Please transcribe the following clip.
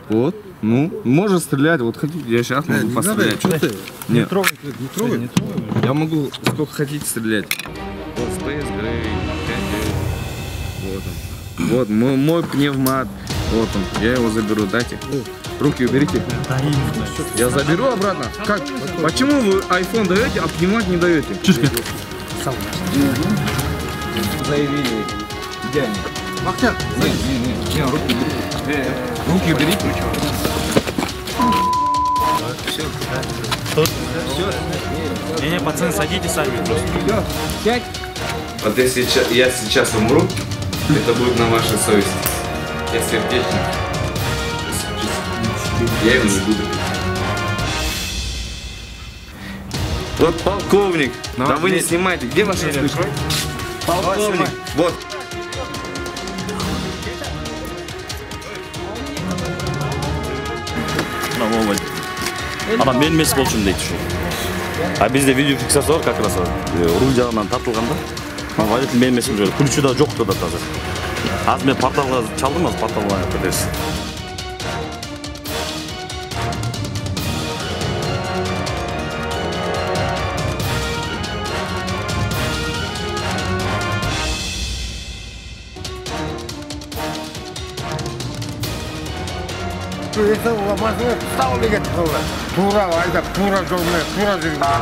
Вот. Ну, можно стрелять. Вот хотите, я сейчас могу пострелять. Не трогай, не трогай. Я могу сколько хотите стрелять. Вот Space Gray, 5. Вот он. Вот мой пневмат. Вот он. Я его заберу. Дайте. Руки уберите. Я заберу обратно. Как? Почему вы iPhone даете, а пневмат не даете? Чушка. Заявили. Где они? Бахтяр. Не, руки уберите. Руки уберите. Все. Не, пацаны, садитесь сами просто. Сядь. Вот если я сейчас умру, это будет на вашей совести. Я сердечный. Я его не буду. Вот полковник. Да вы не снимайте. Где ваша вспышка? Полковник. Вот. Адам мен емес болчумун дейт ушу. А бизде видео фиксация бар как раз. Руль жагынан тартылганда. Водитель мен емесмин жүрөт. Ключу да жок да таза. Азыр мен порталга чалдым, азыр порталга киресиз. Это машина стал деген тура айдап тура жол менен тура жүргөн.